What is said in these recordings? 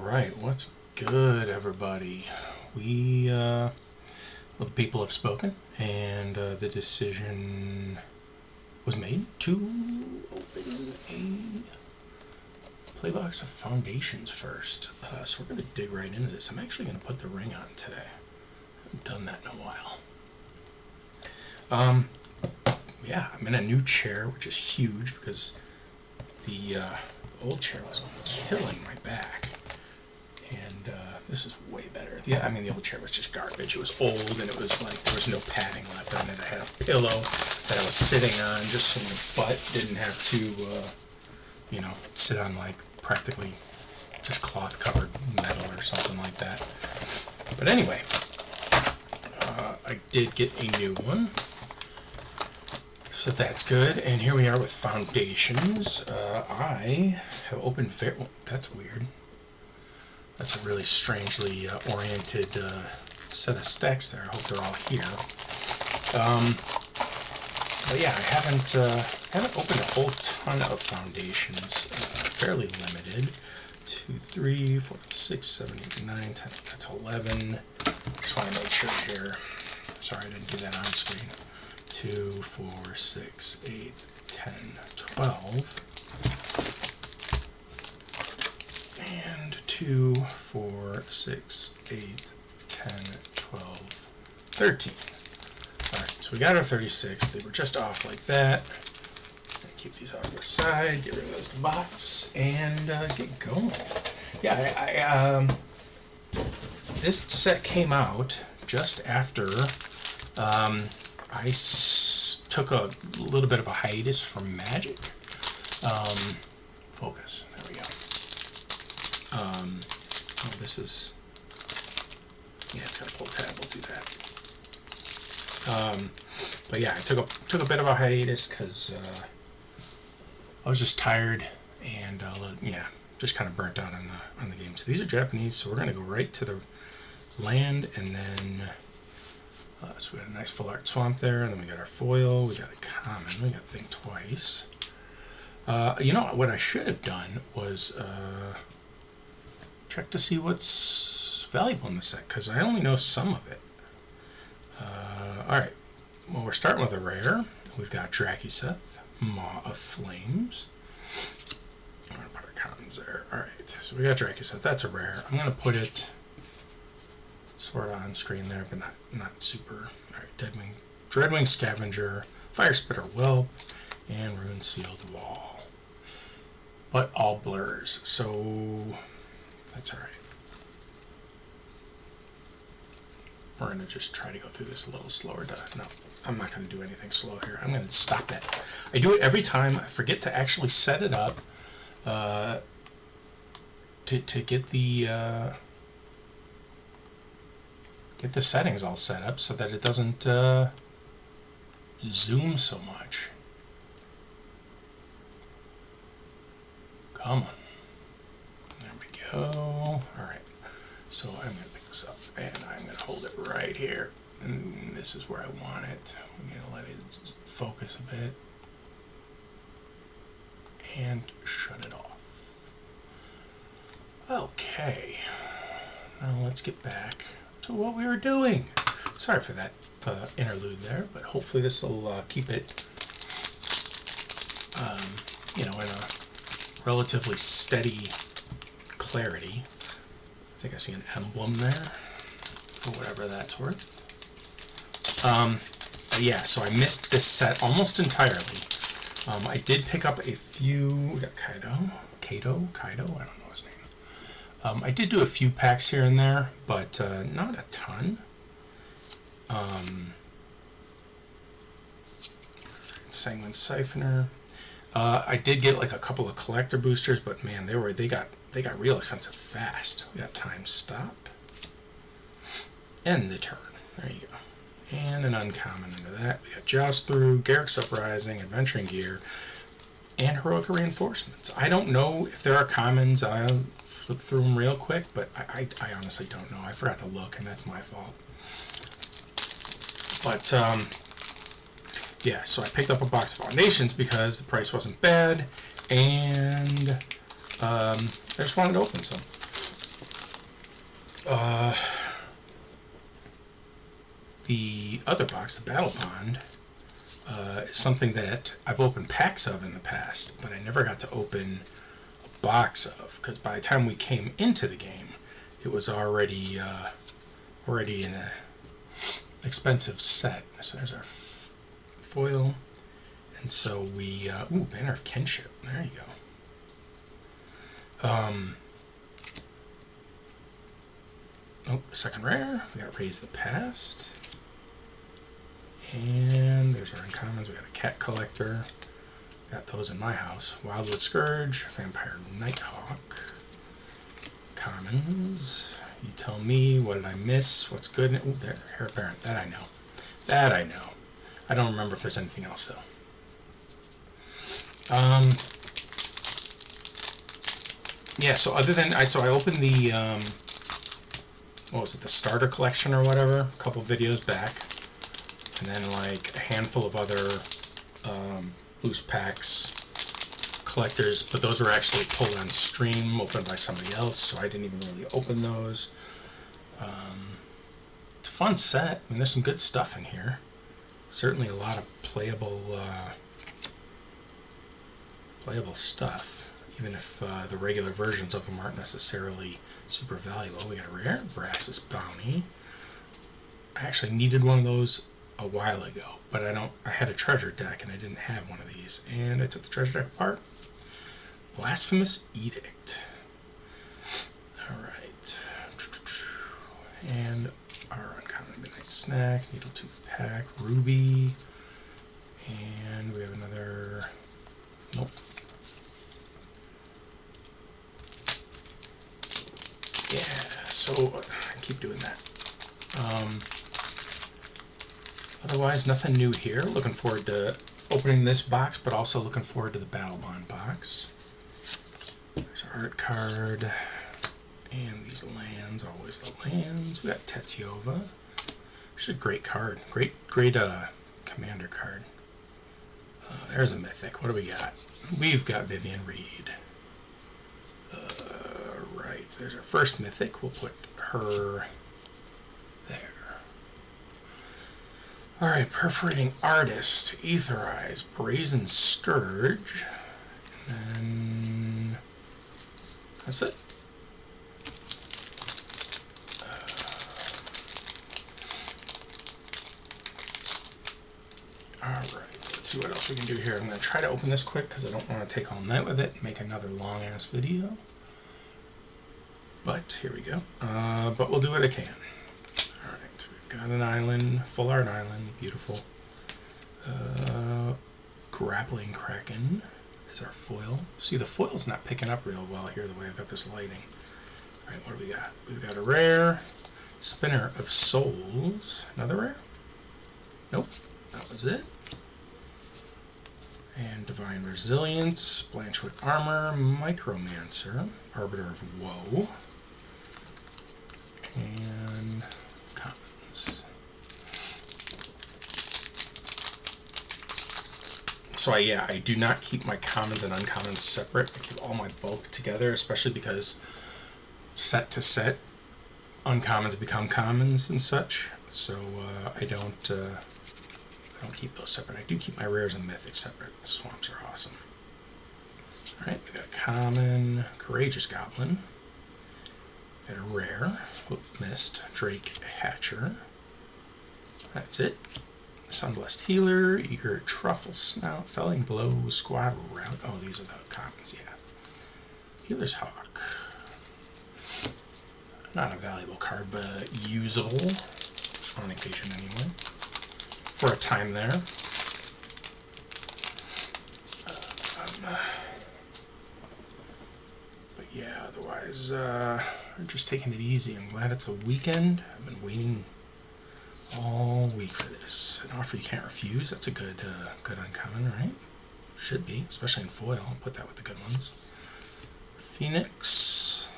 Alright, what's good, everybody? The people have spoken, and the decision was made to open a Playbox of Foundations first. So we're going to dig right into this. I'm actually going to put the ring on today. I haven't done that in a while. Yeah, I'm in a new chair, which is huge because the old chair was killing my back. And this is way better. Yeah, I mean, the old chair was just garbage. It was old, and it was like there was no padding left on it. I had a pillow that I was sitting on just so my butt didn't have to, sit on like practically just cloth-covered metal or something like that. But anyway, I did get a new one. So that's good. And here we are with Foundations. I have opened that's weird. That's a really strangely oriented set of stacks there. I hope they're all here. But yeah, I haven't opened a whole ton of Foundations. Fairly limited. 2, 3, 4, 6, 7, 8, 9, 10. That's 11. Just want to make sure here. Sorry, I didn't do that on screen. 2, 4, 6, 8, 10, 12. And 2, 4, 6, 8, 10, 12, 13. Alright, so we got our 36. They were just off like that. Keep these off to the side, get rid of those box, and get going. Yeah, this set came out just after I took a little bit of a hiatus from Magic. Focus. There we go. This is... Yeah, it's got a pull tab. We'll do that. But yeah, I took a bit of a hiatus because I was just tired and just kind of burnt out on the game. So these are Japanese, so we're going to go right to the land, and then so we got a nice full art swamp there, and then we got our foil, we got a common, we got Think Twice. What I should have done was check to see what's valuable in the set, because I only know some of it. Alright, well, we're starting with a rare. We've got Drakuseth, Maw of Flames. I'm going to put our commons there. Alright, so we got Drakuseth, that's a rare. I'm going to put it sort of on screen there, but not super. Alright, Dreadwing Scavenger, Fire Spitter Whelp, and Rune Sealed Wall. But all blurs, so that's alright. We're going to just try to go through this a little slower. No, I'm not going to do anything slow here. I'm going to stop that. I do it every time. I forget to actually set it up to get the settings all set up so that it doesn't zoom so much. Come on. There we go. Alright. So I'm going to pick this up and I'm going to hold it right here. And this is where I want it. I'm going to let it focus a bit. And shut it off. Okay. Now let's get back to what we were doing. Sorry for that interlude there, but hopefully this will keep it, in a relatively steady clarity. I think I see an emblem there, for whatever that's worth. Yeah, so I missed this set almost entirely. I did pick up a few. We got Kaido, I don't know his name. I did do a few packs here and there, but not a ton. Sanguine Siphoner. I did get like a couple of collector boosters, but man, they got real expensive fast. We got Time Stop. End the turn. There you go. And an uncommon under that. We got Joust Through, Garruk's Uprising, Adventuring Gear, and Heroic Reinforcements. I don't know if there are commons. I'll flip through them real quick, but I honestly don't know. I forgot to look, and that's my fault. But, yeah, so I picked up a box of Foundations because the price wasn't bad, and I just wanted to open some. The other box, the Battle Bond, is something that I've opened packs of in the past, but I never got to open a box of, because by the time we came into the game, it was already in a expensive set. So there's our foil, and so we Banner of Kinship. There you go. Second rare. We got Raise the Past. And there's our uncommons. We got a Cat Collector. Got those in my house. Wildwood Scourge. Vampire Nighthawk. Commons. You tell me, what did I miss? What's good? Ooh, there. Heir Apparent. That I know. That I know. I don't remember if there's anything else, though. Yeah, so other than... I opened the... what was it? The starter collection or whatever? A couple videos back. And then, like, a handful of other loose packs, collectors, but those were actually pulled on stream, opened by somebody else, so I didn't even really open those. It's a fun set. I mean, there's some good stuff in here. Certainly a lot of playable stuff, even if the regular versions of them aren't necessarily super valuable. We got a rare Brass's Bounty. I actually needed one of those a while ago, but I had a treasure deck and I didn't have one of these, and I took the treasure deck apart. Blasphemous Edict. Alright. And our uncommon Midnight Snack, Needletooth Pack, Ruby, and we have another... Nope. Yeah, so I keep doing that. Otherwise, nothing new here. Looking forward to opening this box, but also looking forward to the Battle Bond box. There's our art card. And these lands, always the lands. We got Tetiova. Which is a great card. Great commander card. There's a mythic. What do we got? We've got Vivian Reed. Right, there's our first mythic. We'll put her there. Alright, Perforating Artist, Aetherize, Brazen Scourge, and then that's it. Alright, let's see what else we can do here. I'm going to try to open this quick because I don't want to take all night with it and make another long-ass video. But here we go. But we'll do what I can. Alright, we've got an island, full art island, beautiful. Grappling Kraken is our foil. See, the foil's not picking up real well here the way I've got this lighting. Alright, what do we got? We've got a rare, Spinner of Souls. Another rare? Nope, that was it. And Divine Resilience, Blanchwood Armor, Micromancer, Arbiter of Woe, and commons. So I do not keep my commons and uncommons separate. I keep all my bulk together, especially because set to set, uncommons become commons and such. So I don't keep those separate. I do keep my rares and mythics separate. The swamps are awesome. Alright, we got a common, Courageous Goblin. Got a rare, missed, Drake Hatcher. That's it. Sunblessed Healer, Eager Truffle Snout, Felling Blow, Squad Rout. Oh, these are the commons, yeah. Healer's Hawk. Not a valuable card, but usable. On occasion, anyway. For a time there. But yeah, otherwise, we're just taking it easy. I'm glad it's a weekend. I've been waiting all week for this. An offer you can't refuse. That's a good uncommon, right? Should be, especially in foil. I'll put that with the good ones. Phoenix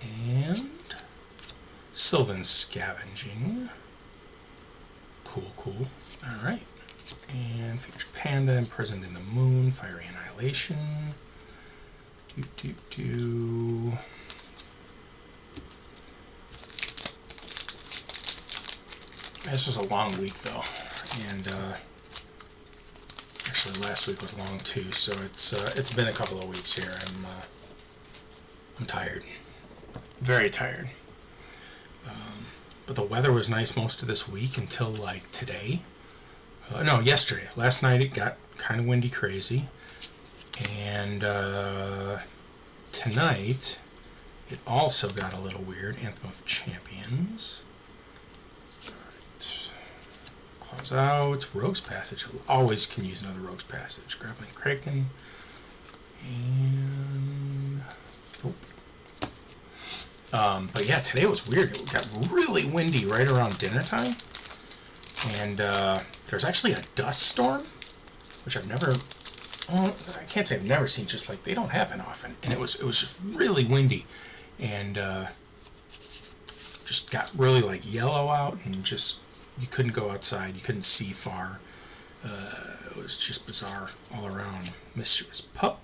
and Sylvan Scavenging. Cool. Alright. And Fierce Panda, Imprisoned in the Moon, Fiery Annihilation. this was a long week though, and actually last week was long too. So it's been a couple of weeks here. I'm tired, very tired. But the weather was nice most of this week until like today. No, yesterday. Last night it got kind of windy, crazy, and tonight it also got a little weird. Anthem of Champions. Alright. Close out. Rogue's Passage. Always can use another Rogue's Passage. Grappling Kraken. And... but yeah, today was weird. It got really windy right around dinner time. And there's actually a dust storm, which I've never... Well, I can't say I've never seen, just like they don't happen often. And it was just really windy. And just got really like yellow out, and just you couldn't go outside, you couldn't see far. It was just bizarre all around. Mischievous Pup,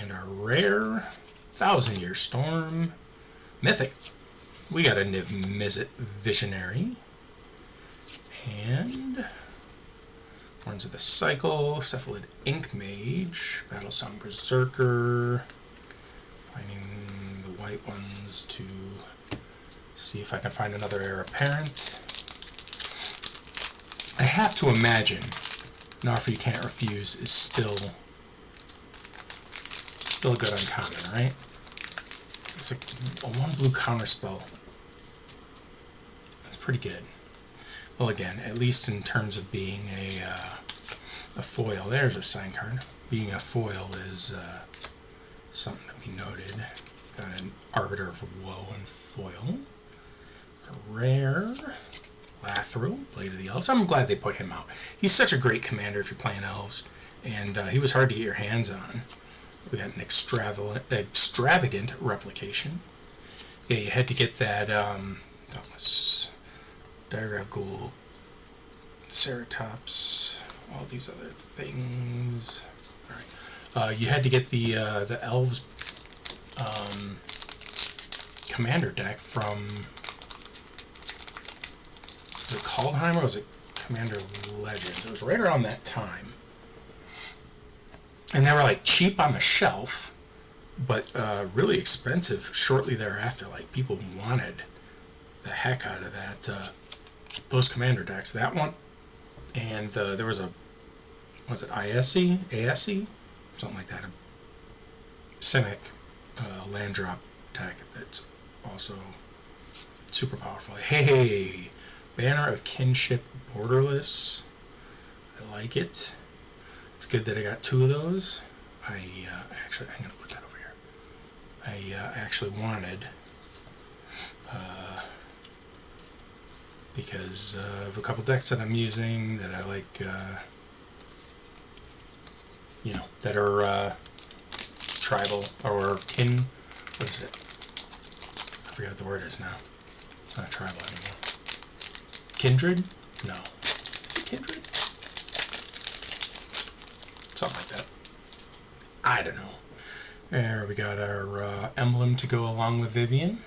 and our rare 1,000-Year Storm mythic. We got a Niv Mizzet Visionary, and Horns of the Cycle, Cephalid Ink Mage, Battlesong Berserker. Finding the white ones to see if I can find another Heir Apparent. I have to imagine Narfa You Can't Refuse is still a good uncommon, right? It's like a 1 blue counterspell. That's pretty good. Well, again, at least in terms of being a foil. There's a sign card. Being a foil is something to be noted. Got an Arbiter of Woe and foil. A rare Lathril, Blade of the Elves. I'm glad they put him out. He's such a great commander if you're playing elves, and he was hard to get your hands on. We got an extravagant replication. Yeah, you had to get that Dauntless Diregraf Ghoul, Ceratops, all these other things. All right, you had to get the elves commander deck from the Kaldheim, or was it Commander Legends? It was right around that time. And they were like cheap on the shelf, but really expensive shortly thereafter. Like people wanted the heck out of that, those commander decks. That one, and there was was it ISE? ASE? Something like that. A Simic land drop deck that's also super powerful. Hey! Banner of Kinship Borderless. I like it. It's good that I got 2 of those. Actually, I'm going to put that over here. I actually wanted, because of a couple decks that I'm using that I like, that are tribal or kin. What is it? I forget what the word is now. It's not tribal anymore. Kindred? No. Is it Kindred? Something like that. I don't know. There we got our emblem to go along with Vivian.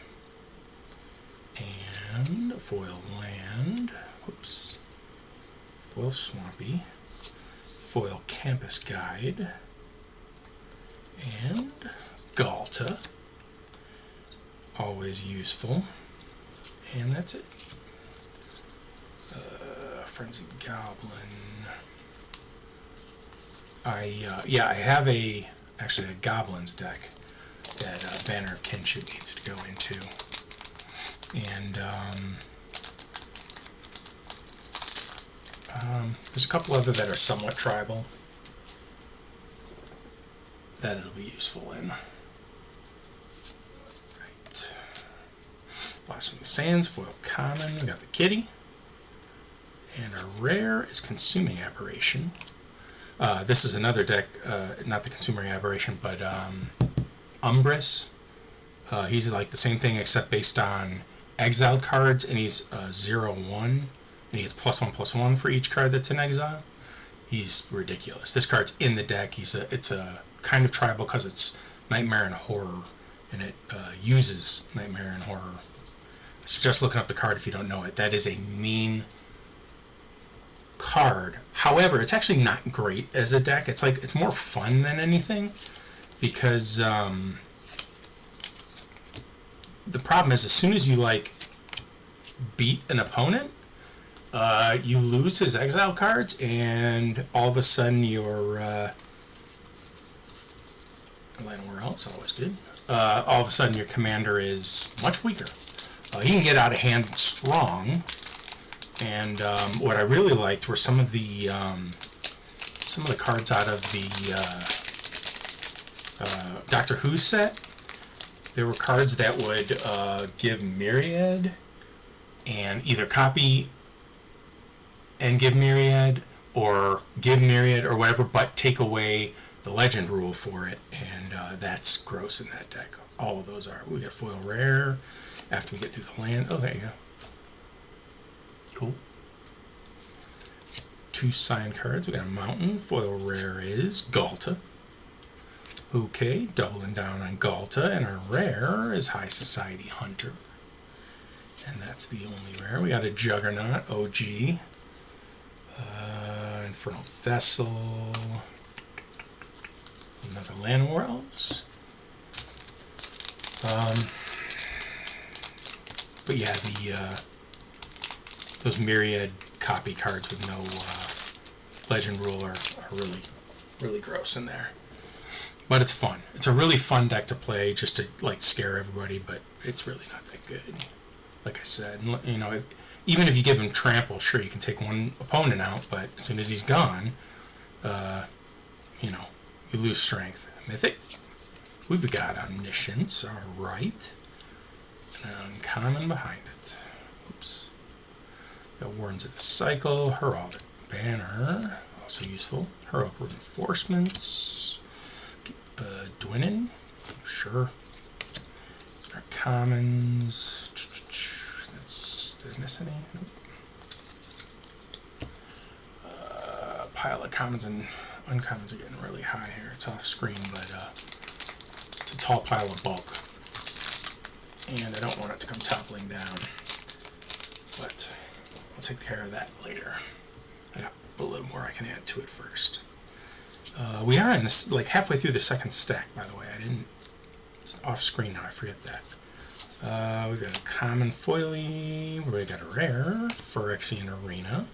And a foil land. Whoops. Foil Swampy. Foil Campus Guide. And Ghalta. Always useful. And that's it. Frenzied Goblin. I have actually a Goblins deck that Banner of Kinship needs to go into. And there's a couple other that are somewhat tribal that it'll be useful in. Right. Blossom of the Sands, foil common. We got the kitty. And our rare is Consuming Aberration. This is another deck, not the Consuming Aberration, but Umbris. He's like the same thing except based on exiled cards, and he's 0/1, and he has +1/+1 for each card that's in exile. He's ridiculous. This card's in the deck. It's a kind of tribal because it's Nightmare and Horror, and it uses Nightmare and Horror suggest looking up the card if you don't know it. That is a mean card. However, it's actually not great as a deck. It's more fun than anything, because the problem is, as soon as you beat an opponent, you lose his exile cards, and all of a sudden your Llanowar Elves, always good. All of a sudden your commander is much weaker. He can get out of hand strong, and what I really liked were some of the cards out of the Doctor Who set. There were cards that would give Myriad and either copy and give Myriad, or give Myriad or whatever, but take away the legend rule for it, and that's gross in that deck. All of those are. We got foil rare after we get through the land. Oh, there you go. Cool. 2 signed cards. We got a mountain. Foil rare is Ghalta. Okay, doubling down on Ghalta, and our rare is High Society Hunter. And that's the only rare. We got a Juggernaut, OG. Infernal Vessel. Another Llanowar Elves. But yeah, those Myriad copy cards with no legend rule are really, really gross in there. But it's fun. It's a really fun deck to play, just to scare everybody. But it's really not that good. Like I said, even if you give him trample, sure, you can take one opponent out. But as soon as he's gone, you lose strength. Mythic. We've got Omniscience. All right. Uncommon behind it. Oops. Got Wardens of the Cycle. Heraldic Banner. Also useful. Heroic Reinforcements. Dwynnin. Sure. Our commons. Did I miss any? Nope. Pile of commons and uncommons are getting really high here. It's off screen, but it's a tall pile of bulk, and I don't want it to come toppling down. But I'll take care of that later. I got a little more I can add to it first. We are in this halfway through the second stack, by the way. It's off screen now. I forget that. We've got a common foily. We got a rare Phyrexian Arena.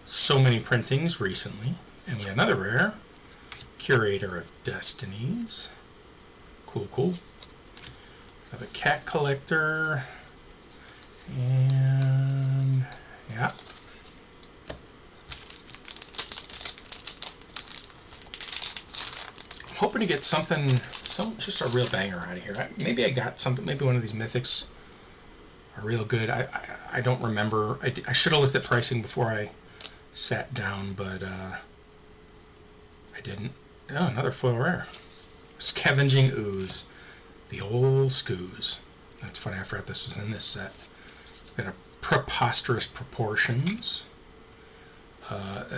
So many printings recently. And we have another rare, Curator of Destinies. Cool, cool. We have a Cat Collector. And yeah. I'm hoping to get something, just a real banger out of here. Maybe I got something, maybe one of these mythics are real good. I don't remember. I should have looked at pricing before I sat down, but I didn't. Oh, another foil rare. Scavenging Ooze. The old Scooze. That's funny, I forgot this was in this set. Got a Preposterous Proportions,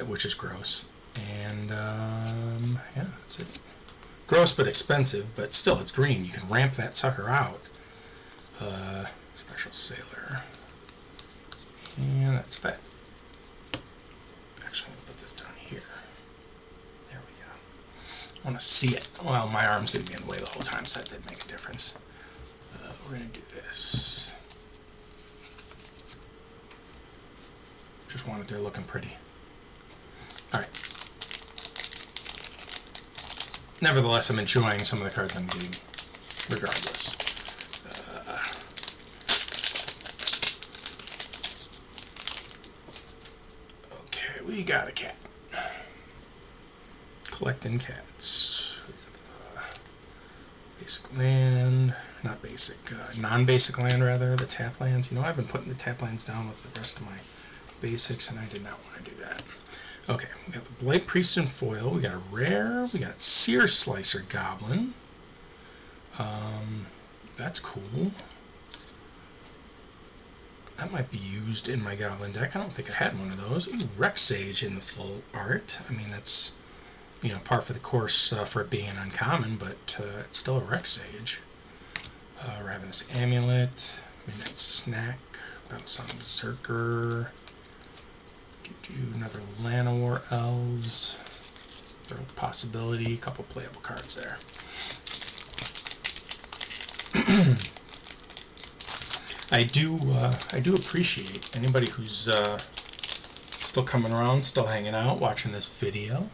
which is gross. And, yeah, that's it. Gross but expensive, but still, it's green. You can ramp that sucker out. Special Sailor. And that's that. Actually, I'll put this down here. There we go. I want to see it. Well, my arm's going to be in the way the whole time, so that didn't make a difference. We're going to do this. Just want it there looking pretty. Alright. Nevertheless, I'm enjoying some of the cards I'm getting, regardless. Okay, we got a cat. Collecting cats. Basic land, not basic, non-basic land rather, the tap lands. I've been putting the tap lands down with the rest of my basics, and I did not want to do that. Okay, we got the Blight Priest in foil, we got a rare, we got Sear Slicer Goblin. That's cool. That might be used in my Goblin deck. I don't think I had one of those. Ooh, Rex Sage in the full art. I mean, that's, par for the course for it being an uncommon, but it's still a Rex Sage. Ravenous Amulet. Midnight Snack, Battlesong Berserker, do another Llanowar Elves, Throw Possibility, a couple playable cards there. I do appreciate anybody who's still coming around, still hanging out, watching this video.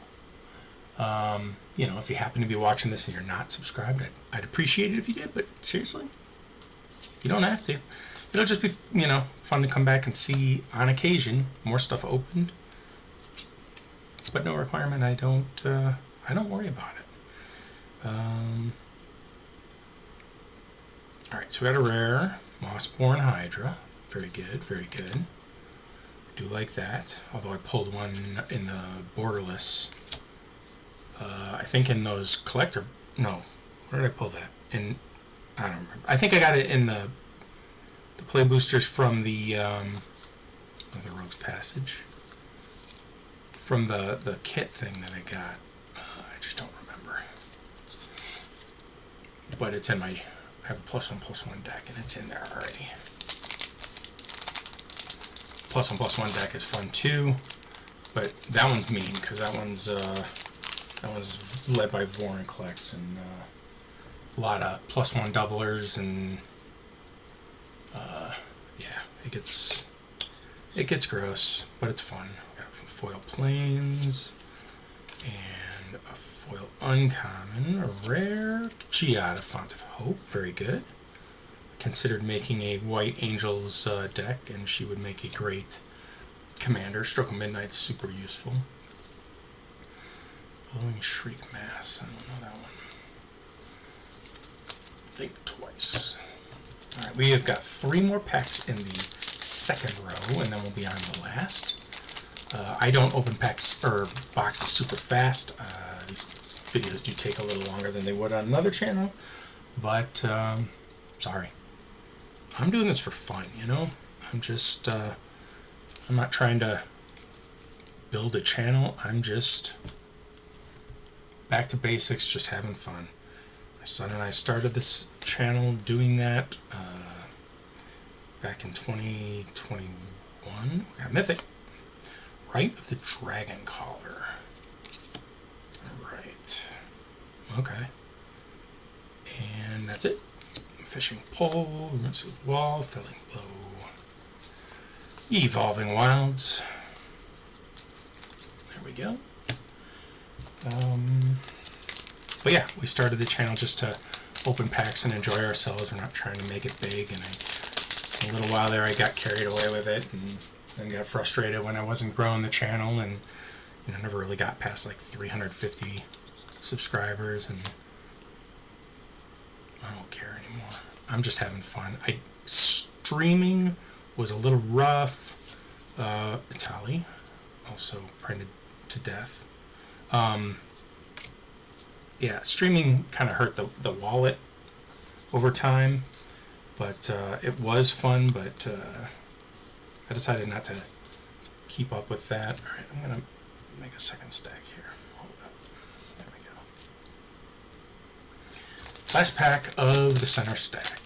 If you happen to be watching this and you're not subscribed, I'd appreciate it if you did, but seriously, you don't have to. It'll just be, fun to come back and see on occasion more stuff opened, but no requirement. I don't worry about it. Alright, so we got a rare Mossborn Hydra. Very good, very good. Do like that, although I pulled one in the borderless. I think in those collector... No, where did I pull that? I don't remember. I think I got it in the play boosters from the Rogue's Passage. From the kit thing that I got. I just don't remember. But it's in my... I have a +1/+1 deck, and it's in there already. +1/+1 deck is fun too, but that one's mean because that one's led by Vorinclex, and a lot of +1 doublers, and yeah, it gets gross, but it's fun. Got foil plains and a foil uncommon, a rare Giada Font of Hope. Very good. Considered making a White Angels deck, and she would make a great commander. Stroke of Midnight's super useful. Blowing Shriek Mass. I don't know that one. Think twice. Alright, we have got 3 more packs in the second row, and then we'll be on the last. I don't open packs or boxes super fast. These videos do take a little longer than they would on another channel, but sorry. I'm doing this for fun, I'm just, I'm not trying to build a channel. I'm just back to basics, just having fun. My son and I started this channel doing that back in 2021. We got Mythic. Rite of the Dragon Caller. Alright. Okay. And that's it. Fishing Pole, Rinse Wall, Felling Blow, Evolving Wilds. There we go. But yeah, we started the channel just to open packs and enjoy ourselves. We're not trying to make it big, and a little while there I got carried away with it, and then got frustrated when I wasn't growing the channel, and never really got past like 350 subscribers, and I don't care anymore. I'm just having fun. Streaming was a little rough. Itali, also printed to death. Yeah, streaming kind of hurt the wallet over time, but it was fun, but I decided not to keep up with that. Alright, I'm going to make a second stack here. Hold up. There we go. Last pack of the center stack.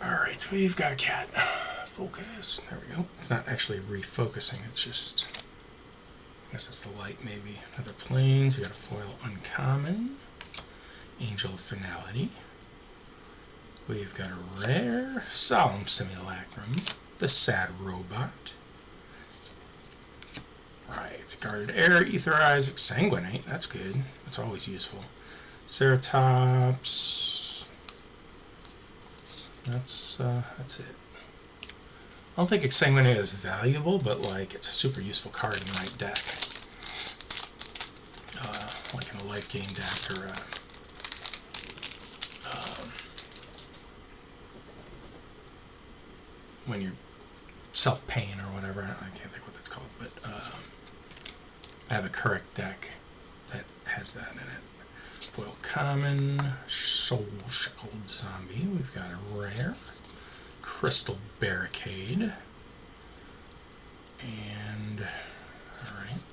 Alright, we've got a cat. Focus. There we go. It's not actually refocusing, it's just... I guess it's the light, maybe. Another plains. We got a foil uncommon. Angel of Finality. We've got a rare Solemn Simulacrum. The Sad Robot. Right. Guarded Air, Ether Eyes, Exsanguinate. That's good. That's always useful. Ceratops. That's it. I don't think Exsanguinate is valuable, but like it's a super useful card in my deck. Like in a life gain deck, or when you're self-paying or whatever. I can't think what that's called, but I have a correct deck that has that in it. Foil common, Soul Shackled Zombie. We've got a rare Crystal Barricade, and alright,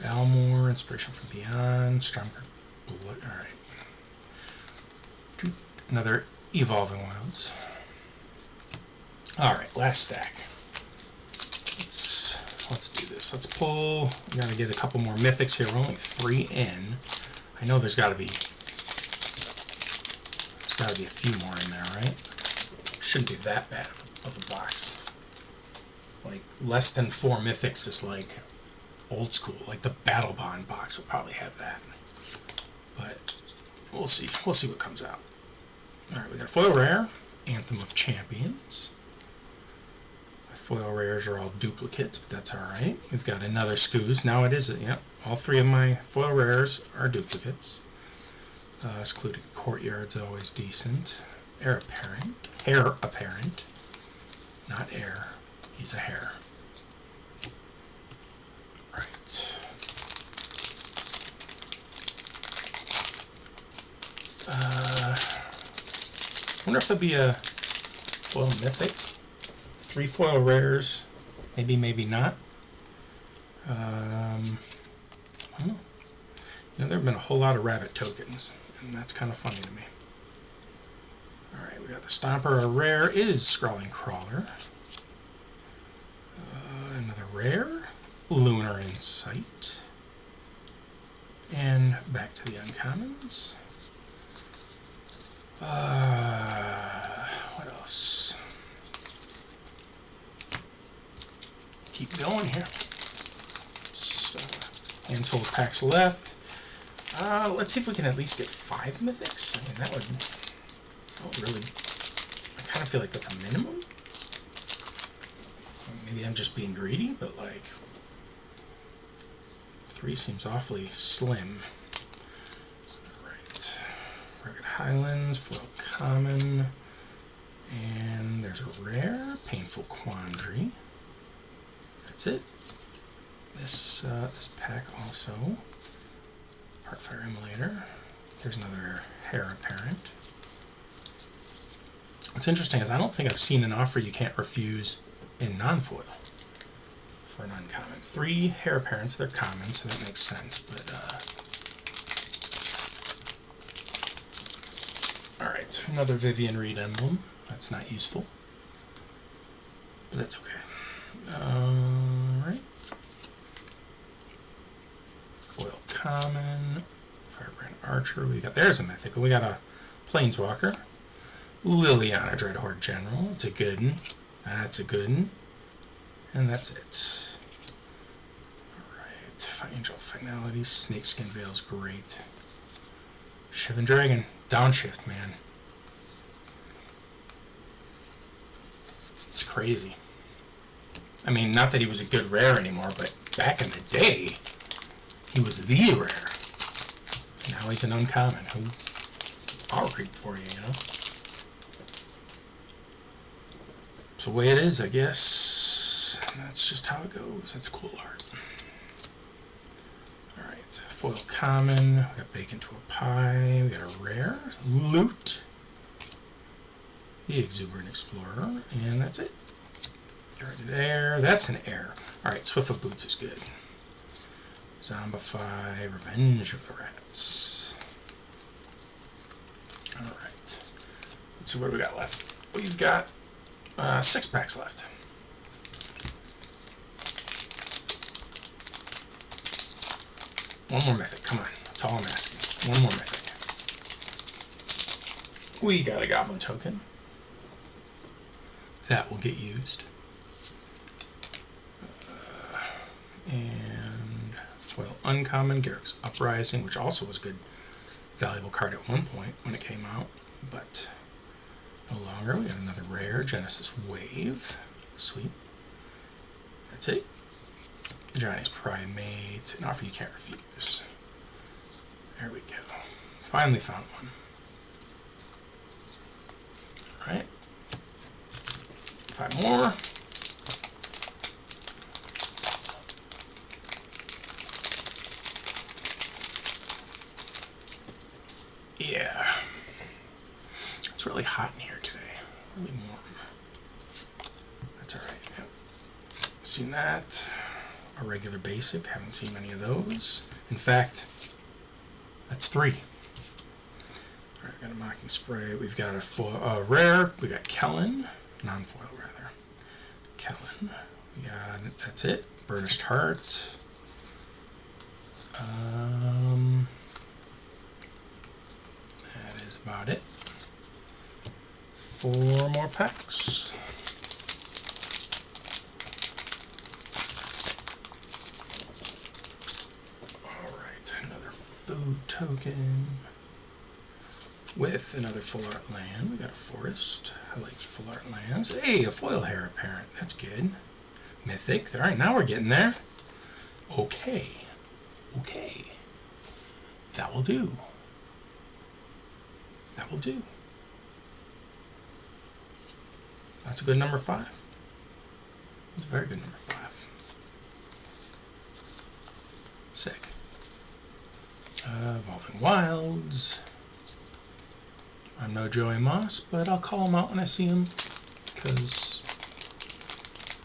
Balmor, Inspiration from Beyond, Stromkirk Blood. Alright, Another Evolving Wilds. Alright, last stack. Let's do this. Let's pull. We gotta get a couple more mythics here. We're only 3 in. I know there's gotta be a few more in there, right? Shouldn't be that bad of a box. Like less than 4 mythics is like old school. Like the Battle Bond box will probably have that. But we'll see. We'll see what comes out. Alright, we got a foil rare, Anthem of Champions. Foil rares are all duplicates, but that's alright. We've got another Skooz. Now it is, yep, all 3 of my foil rares are duplicates. Secluded Courtyard's always decent. Heir Apparent. Not heir. He's a hare. Right. I wonder if there'll be a foil mythic. 3 foil rares. Maybe, maybe not. I don't know. You know, there have been a whole lot of rabbit tokens, and that's kind of funny to me. Alright, we got the Stomper. A rare is Scrawling Crawler. Another rare, Lunar Insight. And back to the uncommons. What else? Keep going here. Handful of packs left. Let's see if we can at least get 5 mythics. I mean, that would really. I kind of feel like that's a minimum. Maybe I'm just being greedy, but like 3 seems awfully slim. Alright. Rugged Highlands, foil common, and there's a rare, Painful Quandary. That's it. This pack also. Heartfire Immolator. There's another Heir Apparent. What's interesting is I don't think I've seen an offer you can't refuse in non-foil for an uncommon. 3 Heir Apparents, they're common, so that makes sense, but alright, another Vivian Reed emblem. That's not useful, but that's okay. Alright. Foil common, Firebrand Archer. There's a mythic. We got a Planeswalker. Liliana Dreadhorde General. It's a good one. That's a good one. And that's it. Alright. Angel Finality. Snakeskin Veil's great. Shivan Dragon. Downshift, man. It's crazy. I mean, not that he was a good rare anymore, but back in the day, he was the rare. Now he's an uncommon. Power creep for you, you know? It's the way it is, I guess. And that's just how it goes. That's cool art. Alright, foil common. We got Bacon to a Pie. We got a rare. Loot. The Exuberant Explorer. And that's it. Right there. That's an heir. Alright, Swift of Boots is good. Zombify. Revenge of the Rats. Alright. Let's see what we got left. We've got 6 packs left. One more mythic. Come on. That's all I'm asking. One more mythic. We got a Goblin token. That will get used. And foil uncommon, Garruk's Uprising, which also was a good, valuable card at one point when it came out, but no longer. We got another rare, Genesis Wave. Sweet. That's it. Johnny's Primate, an offer you can't refuse. There we go. Finally found one. Alright. 5 more. Yeah. It's really hot in here today. Really warm. That's alright. Yep. Seen that. A regular basic. Haven't seen many of those. In fact, that's 3. Alright, got a Mocking Spray. We've got a rare. We got Kellen, non-foil rather. Kellen. We got, that's it. Burnished Heart. That is about it. 4 more packs. Alright, another food token. With another full art land. We got a forest. I like the full art lands. Hey, a foil heir apparent. That's good. Mythic. Alright, now we're getting there. Okay. Okay. That will do. That will do. That's a good number 5. That's a very good number 5. Sick. Evolving Wilds. I'm no Joey Moss, but I'll call him out when I see him, because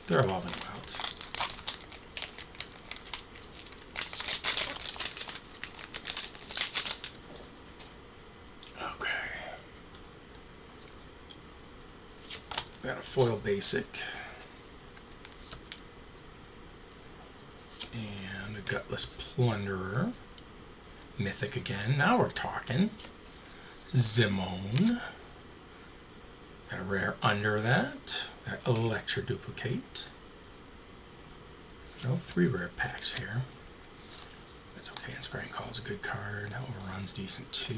they're Evolving Wilds. Okay. Got a foil basic. And a Gutless Plunderer. Mythic again. Now we're talking. Zimone. Got a rare under that. Got Electra Duplicate. No 3 rare packs here. That's okay. Inspiring Call is a good card. Overrun's decent too.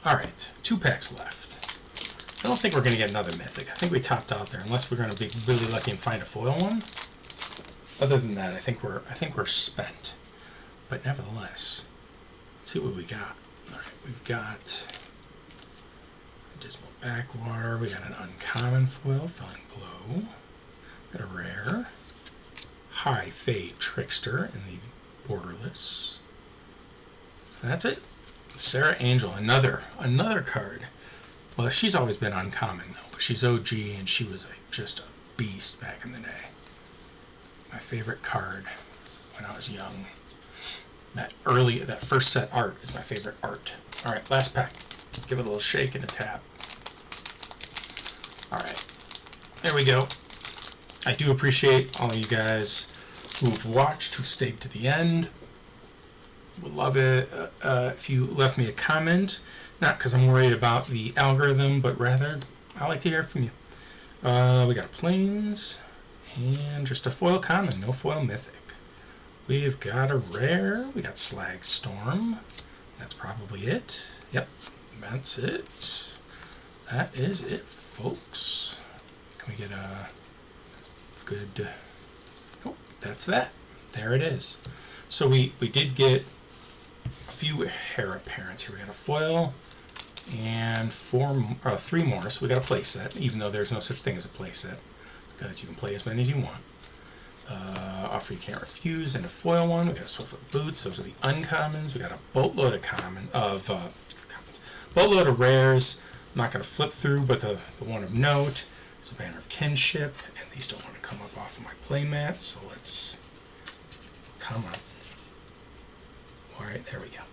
Alright, 2 packs left. I don't think we're going to get another Mythic. I think we topped out there, unless we're going to be really lucky and find a foil one. Other than that, I think we're spent. But nevertheless, let's see what we got. Alright, we've got Dismal Backwater, we got an uncommon foil, Felling Blow, got a rare, High Fae Trickster in the Borderless. That's it. Sarah Angel, another card. Well, she's always been uncommon though, but she's OG and she was just a beast back in the day. My favorite card when I was young. That first set art is my favorite art. Alright, last pack. Give it a little shake and a tap. Alright, there we go. I do appreciate all you guys who've watched, who stayed to the end. Would love it if you left me a comment. Not because I'm worried about the algorithm, but rather I like to hear from you. We got Plains and just a foil common, no foil mythic. We've got a rare. We got Slag Storm. That's probably it. Yep, that's it. That is it, folks. Can we get a good... Oh, that's that. There it is. So we did get a few Heir Apparents here. We got a foil and 3 more. So we got a playset, even though there's no such thing as a playset, because you can play as many as you want. Offer You Can't Refuse, and a foil one. We got a Swiftfoot Boots. Those are the uncommons. We got a boatload boatload of rares. I'm not going to flip through, but the one of note is a Banner of Kinship, and these don't want to come up off of my playmat, so let's come up. Alright, there we go.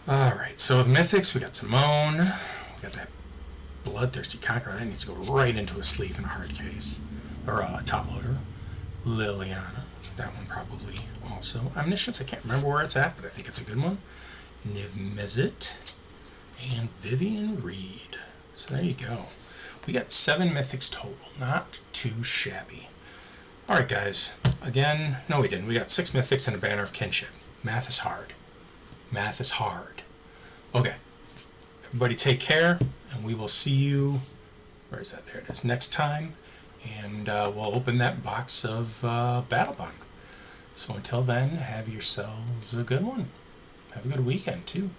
Alright, so with Mythics, we got Simone. We got that Bloodthirsty Conqueror. That needs to go right into a sleeve in a hard case. Or a top loader. Liliana. That one probably also. Omniscience, I can't remember where it's at, but I think it's a good one. Niv Mizzet. And Vivian Reed. So there you go. We got 7 Mythics total. Not too shabby. Alright guys. Again, no we didn't. We got 6 Mythics and a Banner of Kinship. Math is hard. Math is hard. Okay. Everybody take care, and we will see you, where is that? There it is, next time, and we'll open that box of Battle Bond. So until then, have yourselves a good one. Have a good weekend, too.